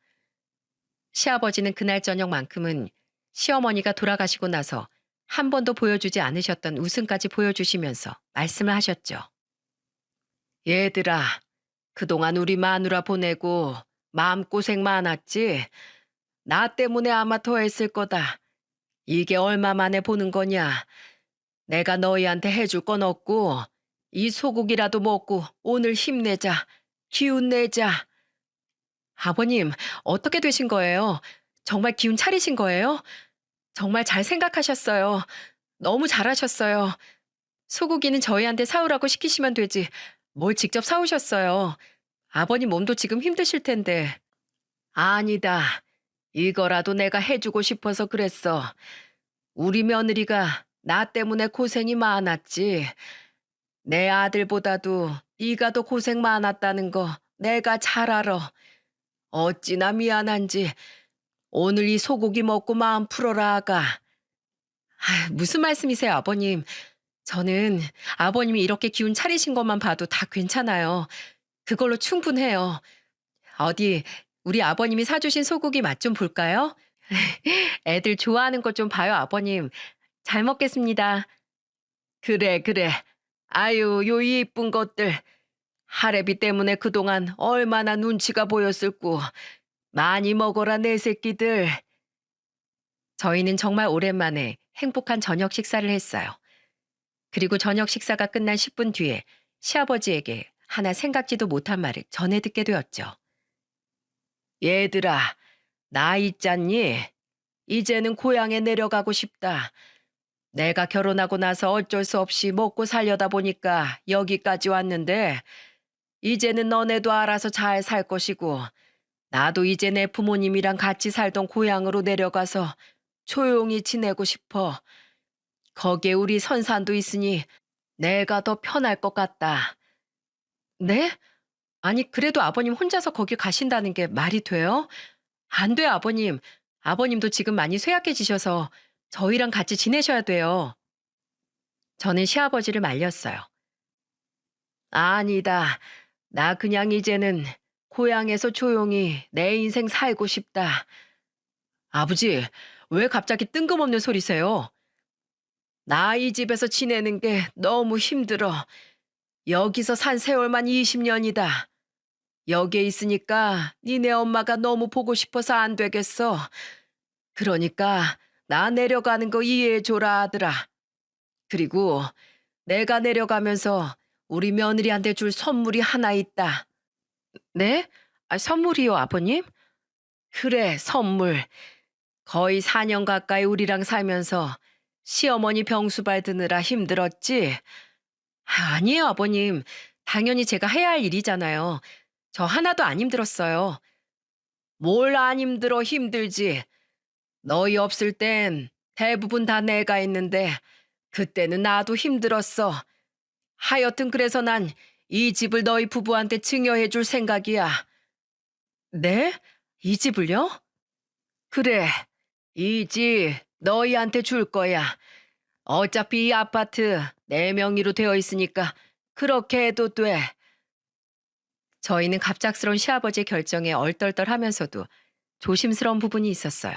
시아버지는 그날 저녁만큼은 시어머니가 돌아가시고 나서 한 번도 보여주지 않으셨던 웃음까지 보여주시면서 말씀을 하셨죠. 얘들아, 그동안 우리 마누라 보내고 마음고생 많았지? 나 때문에 아마 더 했을 거다. 이게 얼마 만에 보는 거냐? 내가 너희한테 해줄 건 없고 이 소고기라도 먹고 오늘 힘내자. 기운 내자. 아버님, 어떻게 되신 거예요? 정말 기운 차리신 거예요? 정말 잘 생각하셨어요. 너무 잘하셨어요. 소고기는 저희한테 사오라고 시키시면 되지. 뭘 직접 사오셨어요. 아버님 몸도 지금 힘드실 텐데. 아니다. 이거라도 내가 해주고 싶어서 그랬어. 우리 며느리가 나 때문에 고생이 많았지. 내 아들보다도 네가 더 고생 많았다는 거 내가 잘 알아. 어찌나 미안한지 오늘 이 소고기 먹고 마음 풀어라 아가. 무슨 말씀이세요 아버님. 저는 아버님이 이렇게 기운 차리신 것만 봐도 다 괜찮아요. 그걸로 충분해요. 어디 우리 아버님이 사주신 소고기 맛 좀 볼까요? 애들 좋아하는 것 좀 봐요 아버님. 잘 먹겠습니다. 그래 그래. 아유 요 이쁜 것들. 할애비 때문에 그동안 얼마나 눈치가 보였을꼬. 많이 먹어라 내 새끼들. 저희는 정말 오랜만에 행복한 저녁 식사를 했어요. 그리고 저녁 식사가 끝난 10분 뒤에 시아버지에게 하나 생각지도 못한 말을 전해 듣게 되었죠. 얘들아, 나 있잖니? 이제는 고향에 내려가고 싶다. 내가 결혼하고 나서 어쩔 수 없이 먹고 살려다 보니까 여기까지 왔는데 이제는 너네도 알아서 잘 살 것이고 나도 이제 내 부모님이랑 같이 살던 고향으로 내려가서 조용히 지내고 싶어. 거기에 우리 선산도 있으니 내가 더 편할 것 같다. 네? 아니, 그래도 아버님 혼자서 거기 가신다는 게 말이 돼요? 안 돼요, 아버님. 아버님도 지금 많이 쇠약해지셔서 저희랑 같이 지내셔야 돼요. 저는 시아버지를 말렸어요. 아니다. 나 그냥 이제는 고향에서 조용히 내 인생 살고 싶다. 아버지, 왜 갑자기 뜬금없는 소리세요? 나 이 집에서 지내는 게 너무 힘들어. 여기서 산 세월만 20년이다. 여기에 있으니까 니네 엄마가 너무 보고 싶어서 안 되겠어. 그러니까 나 내려가는 거 이해해줘라 아들아. 그리고 내가 내려가면서 우리 며느리한테 줄 선물이 하나 있다. 네? 선물이요, 아버님? 그래, 선물. 거의 4년 가까이 우리랑 살면서 시어머니 병수발 드느라 힘들었지? 아니에요, 아버님. 당연히 제가 해야 할 일이잖아요. 저 하나도 안 힘들었어요. 뭘 안 힘들어 힘들지. 너희 없을 땐 대부분 다 내가 했는데 그때는 나도 힘들었어. 하여튼 그래서 난 이 집을 너희 부부한테 증여해 줄 생각이야. 네? 이 집을요? 그래, 이 집 너희한테 줄 거야. 어차피 이 아파트 내 명의로 되어 있으니까 그렇게 해도 돼. 저희는 갑작스러운 시아버지의 결정에 얼떨떨하면서도 조심스러운 부분이 있었어요.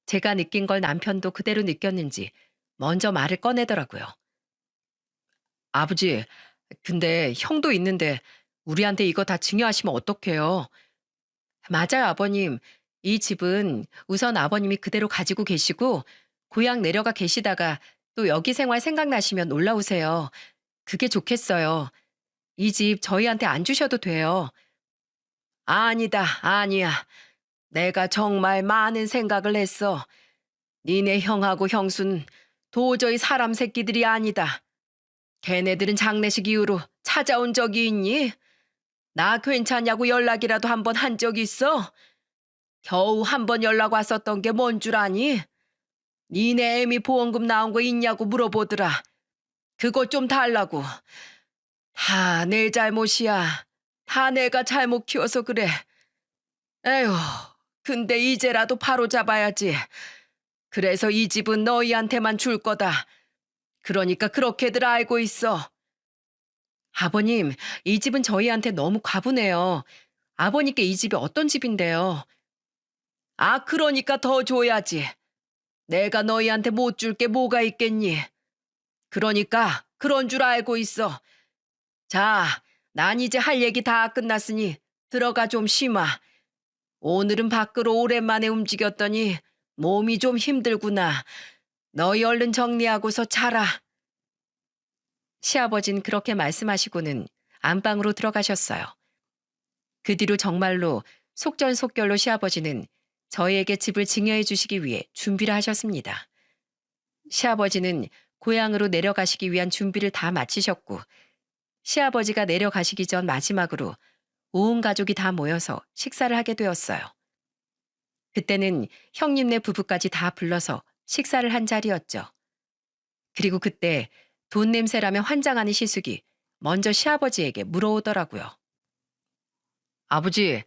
제가 느낀 걸 남편도 그대로 느꼈는지 먼저 말을 꺼내더라고요. 아버지, 근데 형도 있는데 우리한테 이거 다 증여하시면 어떡해요? 맞아요, 아버님. 이 집은 우선 아버님이 그대로 가지고 계시고 고향 내려가 계시다가 또 여기 생활 생각나시면 올라오세요. 그게 좋겠어요. 이 집 저희한테 안 주셔도 돼요. 아니다, 아니야. 내가 정말 많은 생각을 했어. 니네 형하고 형수는 도저히 사람 새끼들이 아니다. 걔네들은 장례식 이후로 찾아온 적이 있니? 나 괜찮냐고 연락이라도 한 번 한 적 있어? 겨우 한 번 연락 왔었던 게 뭔 줄 아니? 니네 애미 보험금 나온 거 있냐고 물어보더라. 그거 좀 달라고. 다 내 잘못이야. 다 내가 잘못 키워서 그래. 에휴, 근데 이제라도 바로 잡아야지. 그래서 이 집은 너희한테만 줄 거다. 그러니까 그렇게들 알고 있어. 아버님, 이 집은 저희한테 너무 과분해요. 아버님께 이 집이 어떤 집인데요? 아, 그러니까 더 줘야지. 내가 너희한테 못 줄 게 뭐가 있겠니? 그러니까 그런 줄 알고 있어. 자, 난 이제 할 얘기 다 끝났으니 들어가 좀 쉬마. 오늘은 밖으로 오랜만에 움직였더니 몸이 좀 힘들구나. 너희 얼른 정리하고서 자라. 시아버진 그렇게 말씀하시고는 안방으로 들어가셨어요. 그 뒤로 정말로 속전속결로 시아버지는 저희에게 집을 증여해 주시기 위해 준비를 하셨습니다. 시아버지는 고향으로 내려가시기 위한 준비를 다 마치셨고, 시아버지가 내려가시기 전 마지막으로 온 가족이 다 모여서 식사를 하게 되었어요. 그때는 형님네 부부까지 다 불러서 식사를 한 자리였죠. 그리고 그때 돈 냄새라며 환장하는 시숙이 먼저 시아버지에게 물어오더라고요. 아버지,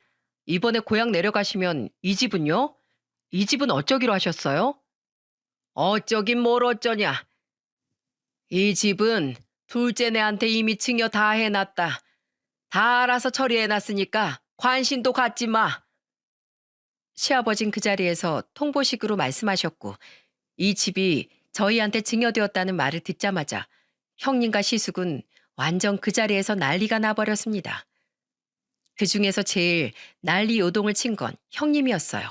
이번에 고향 내려가시면 이 집은요? 이 집은 어쩌기로 하셨어요? 어쩌긴 뭘 어쩌냐. 이 집은 둘째네한테 이미 증여 다 해놨다. 다 알아서 처리해놨으니까 관심도 갖지 마. 시아버진 그 자리에서 통보식으로 말씀하셨고, 이 집이 저희한테 증여되었다는 말을 듣자마자 형님과 시숙은 완전 그 자리에서 난리가 나버렸습니다. 그 중에서 제일 난리 요동을 친 건 형님이었어요.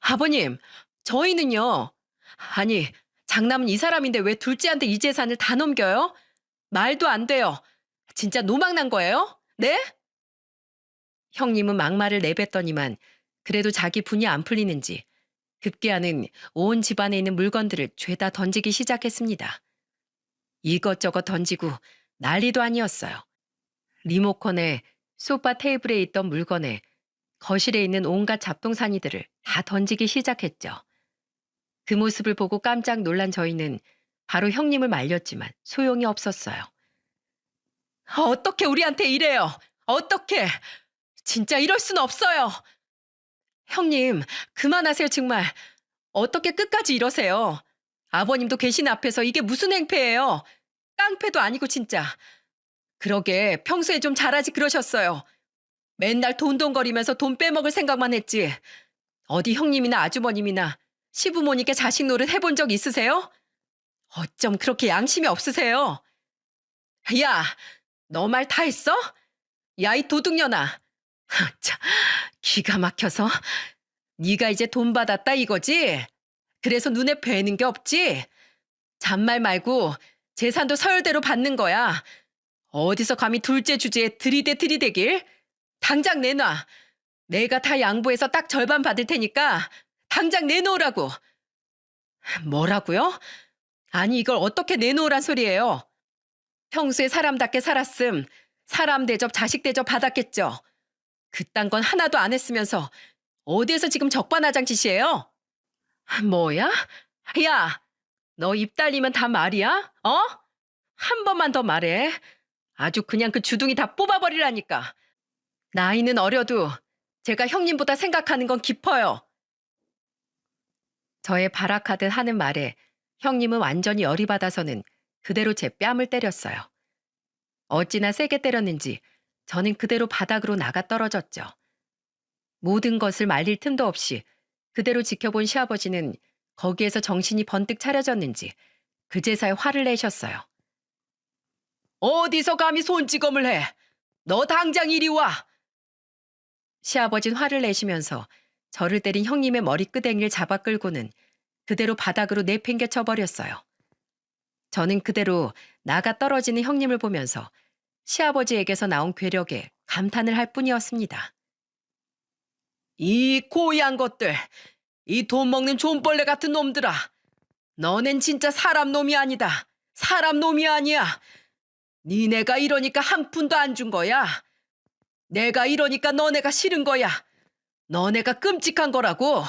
아버님, 저희는요. 아니, 장남은 이 사람인데 왜 둘째한테 이 재산을 다 넘겨요? 말도 안 돼요. 진짜 노망난 거예요? 네? 형님은 막말을 내뱉더니만 그래도 자기 분이 안 풀리는지 급기야는 온 집안에 있는 물건들을 죄다 던지기 시작했습니다. 이것저것 던지고 난리도 아니었어요. 리모컨에 소파 테이블에 있던 물건에 거실에 있는 온갖 잡동사니들을 다 던지기 시작했죠. 그 모습을 보고 깜짝 놀란 저희는 바로 형님을 말렸지만 소용이 없었어요. 어떻게 우리한테 이래요? 어떻게? 진짜 이럴 순 없어요. 형님, 그만하세요 정말. 어떻게 끝까지 이러세요? 아버님도 계신 앞에서 이게 무슨 행패예요? 깡패도 아니고 진짜. 그러게 평소에 좀 잘하지 그러셨어요. 맨날 돈돈거리면서 돈 빼먹을 생각만 했지. 어디 형님이나 아주버님이나 시부모님께 자식 노릇 해본 적 있으세요? 어쩜 그렇게 양심이 없으세요? 야, 너 말 다 했어? 야, 이 도둑년아. 참, 기가 막혀서. 네가 이제 돈 받았다 이거지? 그래서 눈에 뵈는 게 없지? 잔말 말고 재산도 서열대로 받는 거야. 어디서 감히 둘째 주제에 들이대길? 당장 내놔. 내가 다 양보해서 딱 절반 받을 테니까 당장 내놓으라고. 뭐라고요? 아니 이걸 어떻게 내놓으란 소리예요? 평소에 사람답게 살았음. 사람 대접, 자식 대접 받았겠죠. 그딴 건 하나도 안 했으면서 어디에서 지금 적반하장 짓이에요? 뭐야? 야, 너 입 달리면 다 말이야? 어? 한 번만 더 말해. 아주 그냥 그 주둥이 다 뽑아버리라니까. 나이는 어려도 제가 형님보다 생각하는 건 깊어요. 저의 발악하듯 하는 말에 형님은 완전히 열이 받아서는 그대로 제 뺨을 때렸어요. 어찌나 세게 때렸는지 저는 그대로 바닥으로 나가 떨어졌죠. 모든 것을 말릴 틈도 없이 그대로 지켜본 시아버지는 거기에서 정신이 번뜩 차려졌는지 그제서야 화를 내셨어요. 어디서 감히 손찌검을 해? 너 당장 이리 와! 시아버진 화를 내시면서 저를 때린 형님의 머리끄댕이를 잡아 끌고는 그대로 바닥으로 내팽개 쳐버렸어요. 저는 그대로 나가 떨어지는 형님을 보면서 시아버지에게서 나온 괴력에 감탄을 할 뿐이었습니다. 이 고얀 것들, 이 돈 먹는 존벌레 같은 놈들아. 너넨 진짜 사람 놈이 아니다. 사람 놈이 아니야. 니네가 이러니까 한 푼도 안 준 거야. 내가 이러니까 너네가 싫은 거야. 너네가 끔찍한 거라고.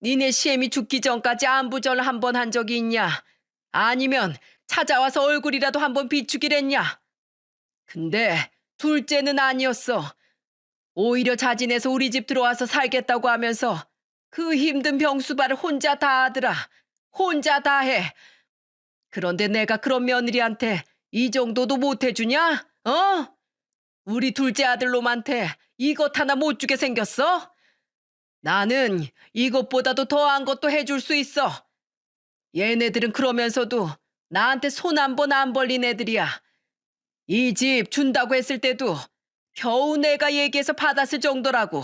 니네 시엠이 죽기 전까지 안부절 한 번 한 적이 있냐? 아니면 찾아와서 얼굴이라도 한번 비추기랬냐? 근데 둘째는 아니었어. 오히려 자진해서 우리 집 들어와서 살겠다고 하면서 그 힘든 병수발을 혼자 다 하더라. 혼자 다 해. 그런데 내가 그런 며느리한테 이 정도도 못 해주냐? 어? 우리 둘째 아들 놈한테 이것 하나 못 주게 생겼어? 나는 이것보다도 더한 것도 해줄 수 있어. 얘네들은 그러면서도 나한테 손 한 번 안 벌린 애들이야. 이 집 준다고 했을 때도 겨우 내가 얘기해서 받았을 정도라고.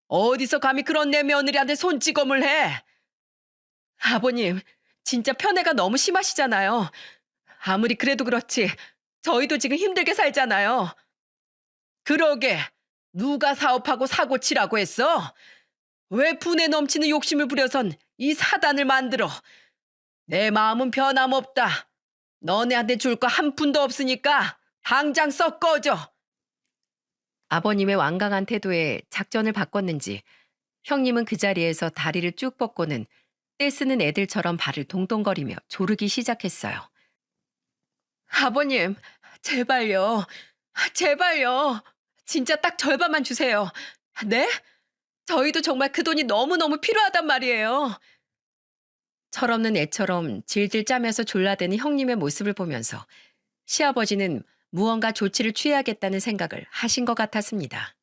어디서 감히 그런 내 며느리한테 손찌검을 해? 아버님, 진짜 편애가 너무 심하시잖아요. 아무리 그래도 그렇지 저희도 지금 힘들게 살잖아요. 그러게 누가 사업하고 사고 치라고 했어? 왜 분에 넘치는 욕심을 부려선 이 사단을 만들어? 내 마음은 변함없다. 너네한테 줄 거 한 푼도 없으니까 당장 썩 꺼져. 아버님의 완강한 태도에 작전을 바꿨는지 형님은 그 자리에서 다리를 쭉 뻗고는 떼쓰는 애들처럼 발을 동동거리며 조르기 시작했어요. 아버님, 제발요. 제발요. 진짜 딱 절반만 주세요. 네? 저희도 정말 그 돈이 너무너무 필요하단 말이에요. 철없는 애처럼 질질 짜면서 졸라대는 형님의 모습을 보면서 시아버지는 무언가 조치를 취해야겠다는 생각을 하신 것 같았습니다.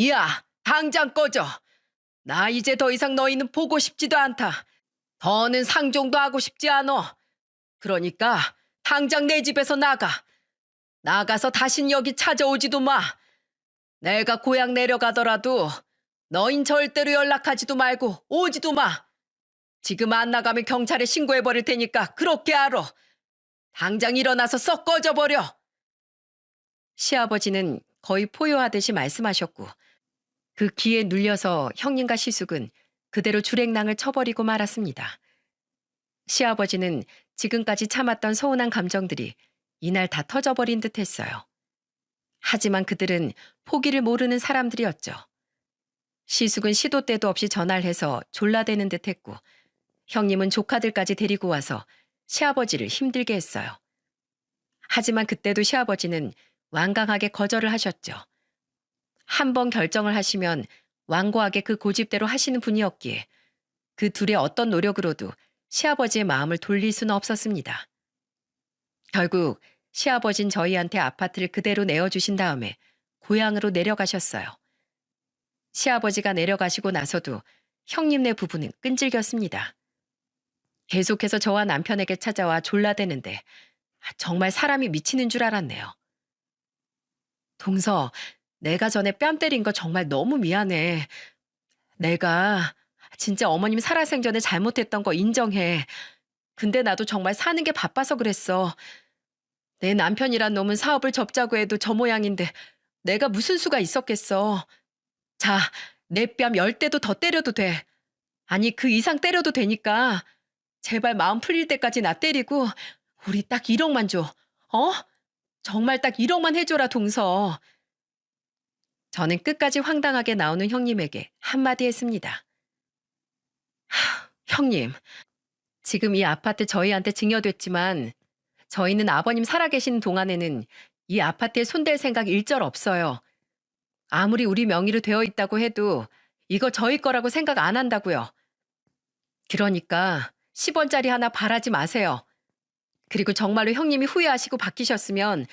야, 당장 꺼져. 나 이제 더 이상 너희는 보고 싶지도 않다. 더는 상종도 하고 싶지 않어. 그러니까 당장 내 집에서 나가. 나가서 다신 여기 찾아오지도 마. 내가 고향 내려가더라도 너흰 절대로 연락하지도 말고 오지도 마. 지금 안 나가면 경찰에 신고해버릴 테니까 그렇게 알아. 당장 일어나서 썩 꺼져버려. 시아버지는 거의 포효하듯이 말씀하셨고 그 기에 눌려서 형님과 시숙은 그대로 주랭랑을 쳐버리고 말았습니다. 시아버지는 지금까지 참았던 서운한 감정들이 이날 다 터져버린 듯 했어요. 하지만 그들은 포기를 모르는 사람들이었죠. 시숙은 시도 때도 없이 전화를 해서 졸라대는 듯 했고 형님은 조카들까지 데리고 와서 시아버지를 힘들게 했어요. 하지만 그때도 시아버지는 완강하게 거절을 하셨죠. 한 번 결정을 하시면 완고하게 그 고집대로 하시는 분이었기에 그 둘의 어떤 노력으로도 시아버지의 마음을 돌릴 수는 없었습니다. 결국 시아버진 저희한테 아파트를 그대로 내어주신 다음에 고향으로 내려가셨어요. 시아버지가 내려가시고 나서도 형님네 부부는 끈질겼습니다. 계속해서 저와 남편에게 찾아와 졸라대는데 정말 사람이 미치는 줄 알았네요. 동서, 내가 전에 뺨 때린 거 정말 너무 미안해. 내가 진짜 어머님 살아생전에 잘못했던 거 인정해. 근데 나도 정말 사는 게 바빠서 그랬어. 내 남편이란 놈은 사업을 접자고 해도 저 모양인데 내가 무슨 수가 있었겠어. 자, 내 뺨 10대도 더 때려도 돼. 아니, 그 이상 때려도 되니까 제발 마음 풀릴 때까지 나 때리고 우리 딱 1억만 줘. 어? 정말 딱 1억만 해줘라, 동서. 저는 끝까지 황당하게 나오는 형님에게 한마디 했습니다. 형님, 지금 이 아파트 저희한테 증여됐지만 저희는 아버님 살아계신 동안에는 이 아파트에 손댈 생각 일절 없어요. 아무리 우리 명의로 되어 있다고 해도 이거 저희 거라고 생각 안 한다고요. 그러니까 10원짜리 하나 바라지 마세요. 그리고 정말로 형님이 후회하시고 바뀌셨으면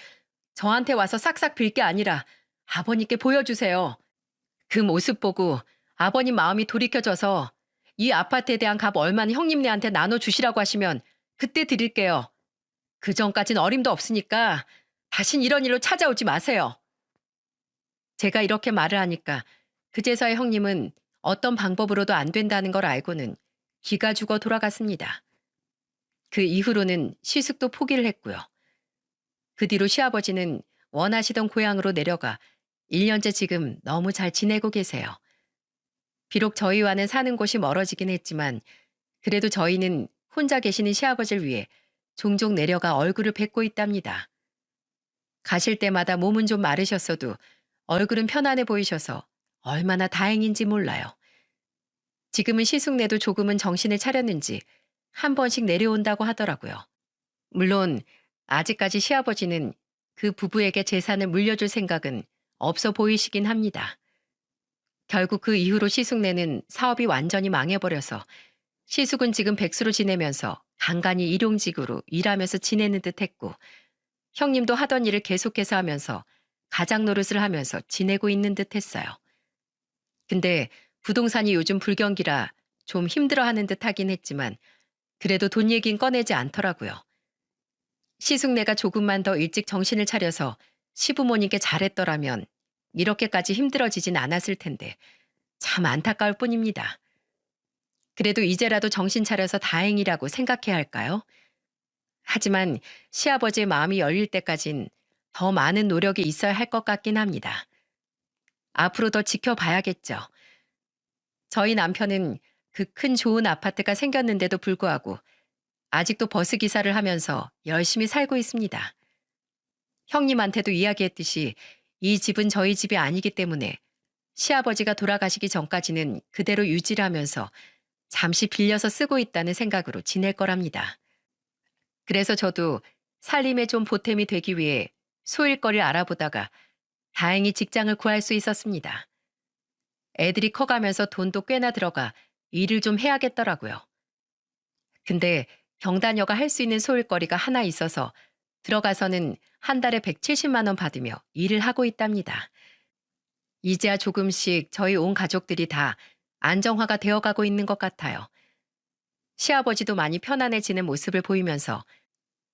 저한테 와서 싹싹 빌 게 아니라 아버님께 보여주세요. 그 모습 보고 아버님 마음이 돌이켜져서 이 아파트에 대한 값 얼마는 형님네한테 나눠주시라고 하시면 그때 드릴게요. 그 전까진 어림도 없으니까 다신 이런 일로 찾아오지 마세요. 제가 이렇게 말을 하니까 그제서야 형님은 어떤 방법으로도 안 된다는 걸 알고는 기가 죽어 돌아갔습니다. 그 이후로는 시숙도 포기를 했고요. 그 뒤로 시아버지는 원하시던 고향으로 내려가 1년째 지금 너무 잘 지내고 계세요. 비록 저희와는 사는 곳이 멀어지긴 했지만 그래도 저희는 혼자 계시는 시아버지를 위해 종종 내려가 얼굴을 뵙고 있답니다. 가실 때마다 몸은 좀 마르셨어도 얼굴은 편안해 보이셔서 얼마나 다행인지 몰라요. 지금은 시숙네도 조금은 정신을 차렸는지 한 번씩 내려온다고 하더라고요. 물론 아직까지 시아버지는 그 부부에게 재산을 물려줄 생각은 없어 보이시긴 합니다. 결국 그 이후로 시숙네는 사업이 완전히 망해버려서 시숙은 지금 백수로 지내면서 간간히 일용직으로 일하면서 지내는 듯 했고 형님도 하던 일을 계속해서 하면서 가장 노릇을 하면서 지내고 있는 듯 했어요. 근데 부동산이 요즘 불경기라 좀 힘들어하는 듯 하긴 했지만 그래도 돈 얘긴 꺼내지 않더라고요. 시숙네가 조금만 더 일찍 정신을 차려서 시부모님께 잘했더라면 이렇게까지 힘들어지진 않았을 텐데 참 안타까울 뿐입니다. 그래도 이제라도 정신 차려서 다행이라고 생각해야 할까요? 하지만 시아버지의 마음이 열릴 때까진 더 많은 노력이 있어야 할 것 같긴 합니다. 앞으로 더 지켜봐야겠죠. 저희 남편은 그 큰 좋은 아파트가 생겼는데도 불구하고 아직도 버스 기사를 하면서 열심히 살고 있습니다. 형님한테도 이야기했듯이 이 집은 저희 집이 아니기 때문에 시아버지가 돌아가시기 전까지는 그대로 유지를 하면서 잠시 빌려서 쓰고 있다는 생각으로 지낼 거랍니다. 그래서 저도 살림에 좀 보탬이 되기 위해 소일거리를 알아보다가 다행히 직장을 구할 수 있었습니다. 애들이 커가면서 돈도 꽤나 들어가 일을 좀 해야겠더라고요. 근데 경단녀가 할 수 있는 소일거리가 하나 있어서 들어가서는 한 달에 170만 원 받으며 일을 하고 있답니다. 이제야 조금씩 저희 온 가족들이 다 안정화가 되어가고 있는 것 같아요. 시아버지도 많이 편안해지는 모습을 보이면서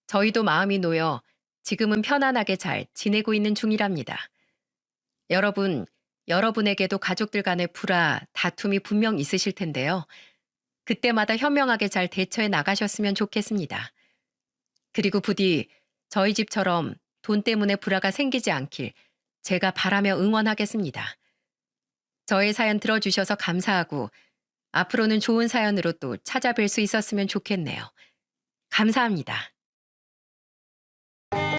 저희도 마음이 놓여 지금은 편안하게 잘 지내고 있는 중이랍니다. 여러분, 여러분에게도 가족들 간의 불화, 다툼이 분명 있으실 텐데요. 그때마다 현명하게 잘 대처해 나가셨으면 좋겠습니다. 그리고 부디 저희 집처럼 돈 때문에 불화가 생기지 않길 제가 바라며 응원하겠습니다. 저의 사연 들어주셔서 감사하고 앞으로는 좋은 사연으로 또 찾아뵐 수 있었으면 좋겠네요. 감사합니다.